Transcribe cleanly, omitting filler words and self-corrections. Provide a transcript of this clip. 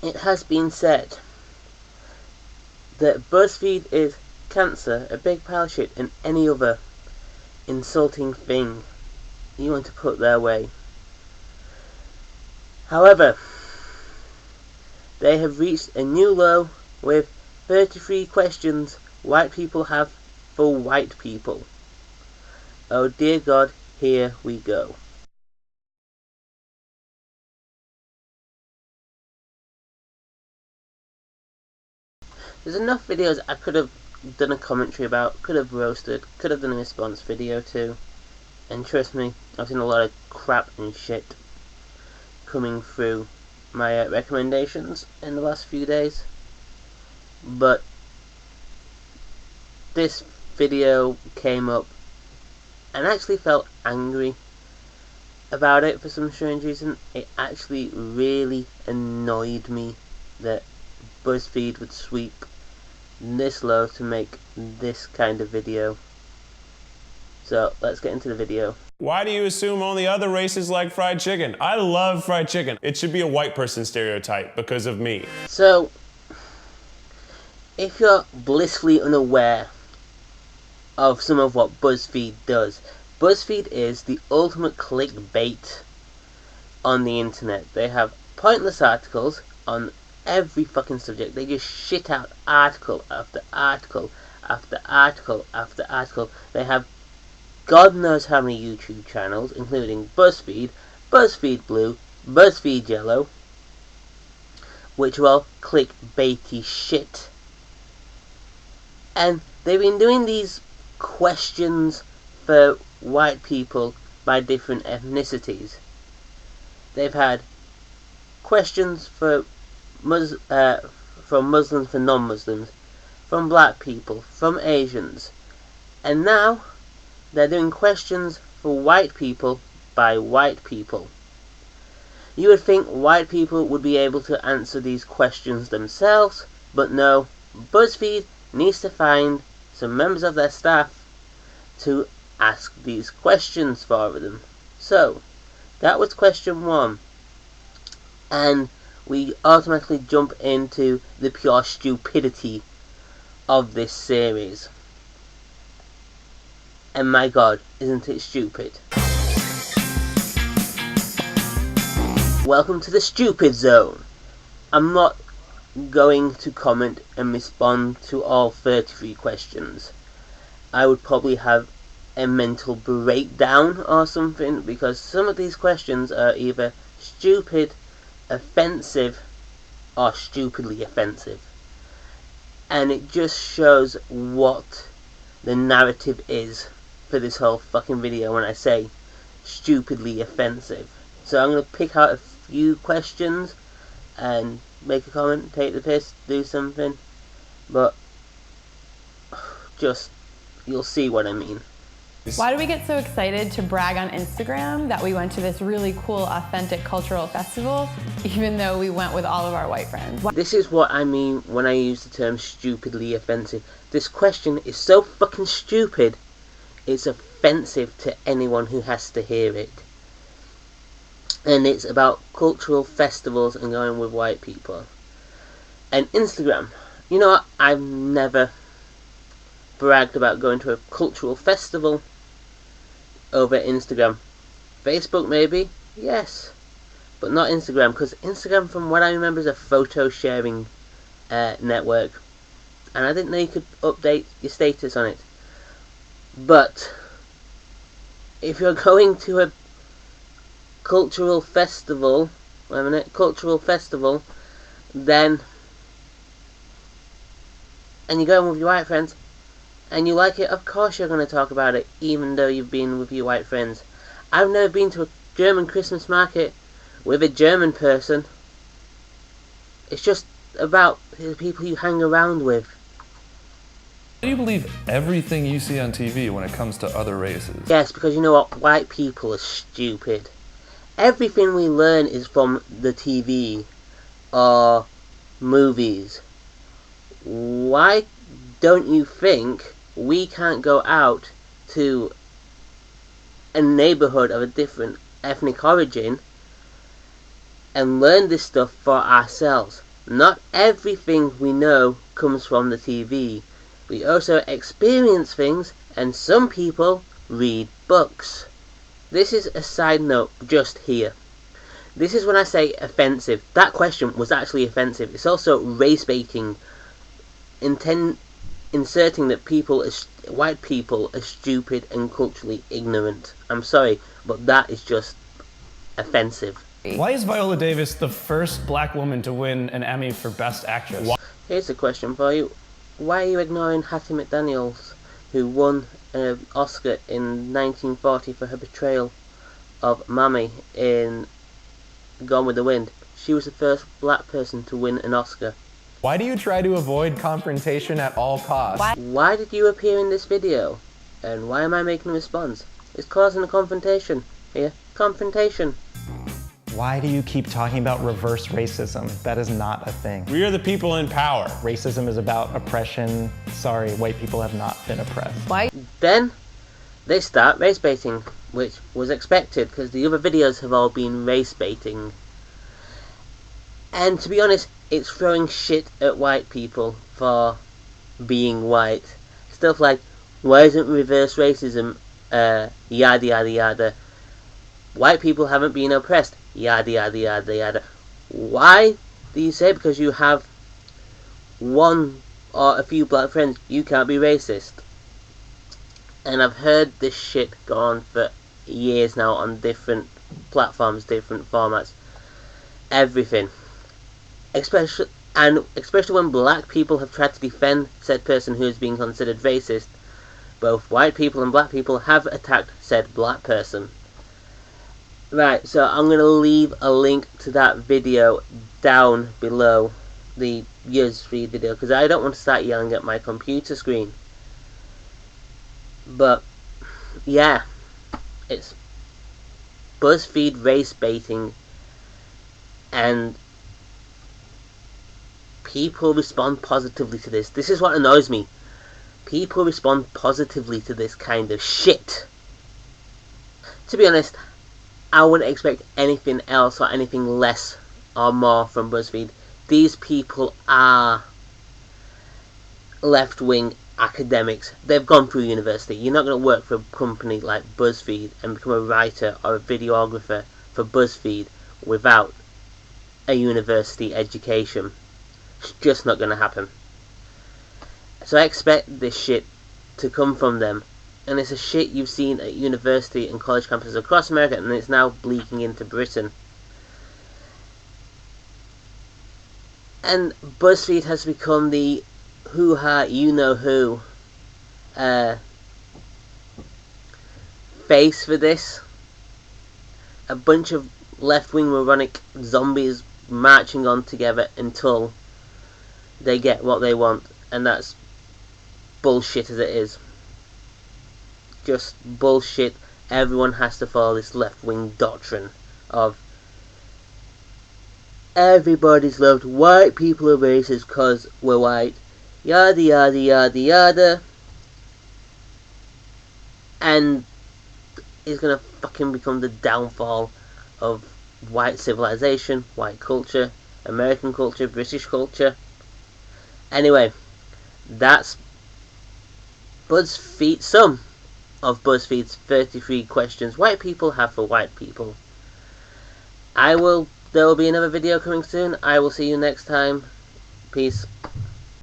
It has been said that Buzzfeed is cancer, a big pile of shit, and any other insulting thing you want to put their way. However, they have reached a new low with 33 questions white people have for white people. Oh dear God, here we go. There's enough videos I could have done a commentary about, could have roasted, could have done a response video to. And trust me, I've seen a lot of crap and shit coming through my recommendations in the last few days. But this video came up and I actually felt angry about it for some strange reason. It actually really annoyed me that Buzzfeed would sweep this low to make this kind of video. So let's get into the video. Why do you assume only other races like fried chicken? I love fried chicken. It should be a white person stereotype because of me. So, if you're blissfully unaware of some of what Buzzfeed does, Buzzfeed is the ultimate clickbait on the internet. They have pointless articles on every fucking subject. They just shit out article after article after article after article. They have God knows how many YouTube channels, including BuzzFeed, BuzzFeed Blue, BuzzFeed Yellow, which are all clickbaity shit. And they've been doing these questions for white people by different ethnicities. They've had questions from Muslims for non-Muslims, from black people, from Asians, and now they're doing questions for white people by white people. You would think white people would be able to answer these questions themselves, but no, BuzzFeed needs to find some members of their staff to ask these questions for them. So, that was question 1. And we automatically jump into the pure stupidity of this series. And my God, isn't it stupid? Welcome to the stupid zone. I'm not going to comment and respond to all 33 questions. I would probably have a mental breakdown or something, because some of these questions are either stupid, offensive, or stupidly offensive. And it just shows what the narrative is for this whole fucking video when I say stupidly offensive. So I'm going to pick out a few questions and make a comment, take the piss, do something, but just, you'll see what I mean. Why do we get so excited to brag on Instagram that we went to this really cool, authentic cultural festival, even though we went with all of our white friends? This is what I mean when I use the term stupidly offensive. This question is so fucking stupid, it's offensive to anyone who has to hear it. And it's about cultural festivals and going with white people. And Instagram. You know what? I've never bragged about going to a cultural festival over Instagram. Facebook maybe, yes, but not Instagram, because Instagram, from what I remember, is a photo sharing network, and I didn't know you could update your status on it. But if you're going to a cultural festival, then, and you're going with your white friends, and you like it, of course you're going to talk about it, even though you've been with your white friends. I've never been to a German Christmas market with a German person. It's just about the people you hang around with. Do you believe everything you see on TV when it comes to other races? Yes, because you know what? White people are stupid. Everything we learn is from the TV or movies. Why don't you think we can't go out to a neighborhood of a different ethnic origin and learn this stuff for ourselves? Not everything we know comes from the TV. We also experience things, and some people read books. This is a side note just here. This is when I say offensive. That question was actually offensive. It's also race baiting, inserting that white people are stupid and culturally ignorant. I'm sorry, but that is just offensive. Why is Viola Davis the first black woman to win an Emmy for Best Actress? Here's a question for you. Why are you ignoring Hattie McDaniels, who won an Oscar in 1940 for her portrayal of Mammy in Gone with the Wind? She was the first black person to win an Oscar. Why do you try to avoid confrontation at all costs? Why did you appear in this video? And why am I making a response? It's causing a confrontation. Here, confrontation. Why do you keep talking about reverse racism? That is not a thing. We are the people in power. Racism is about oppression. Sorry, white people have not been oppressed. Why? Then they start race baiting, which was expected because the other videos have all been race baiting. And to be honest, it's throwing shit at white people for being white. Stuff like, why isn't reverse racism, yada yada yada. White people haven't been oppressed, yada yada yada yada. Why do you say because you have one or a few black friends, you can't be racist? And I've heard this shit go on for years now on different platforms, different formats, everything. Especially when black people have tried to defend said person who is being considered racist, both white people and black people have attacked said black person. Right, so I'm going to leave a link to that video down below the Buzzfeed video because I don't want to start yelling at my computer screen. But yeah, it's Buzzfeed race baiting, and people respond positively to this. This is what annoys me. People respond positively to this kind of shit. To be honest, I wouldn't expect anything else or anything less or more from BuzzFeed. These people are left-wing academics. They've gone through university. You're not going to work for a company like BuzzFeed and become a writer or a videographer for BuzzFeed without a university education. It's just not going to happen. So I expect this shit to come from them. And it's a shit you've seen at university and college campuses across America, and it's now bleaking into Britain. And BuzzFeed has become the hoo-ha, you-know-who face for this. A bunch of left-wing moronic zombies marching on together until they get what they want, and that's bullshit as it is. Just bullshit. Everyone has to follow this left-wing doctrine of everybody's loved, white people are racist because we're white, yada yada yada yada, and it's gonna fucking become the downfall of white civilization, white culture, American culture, British culture. Anyway, that's BuzzFeed, some of BuzzFeed's 33 questions white people have for white people. There will be another video coming soon. I will see you next time. Peace.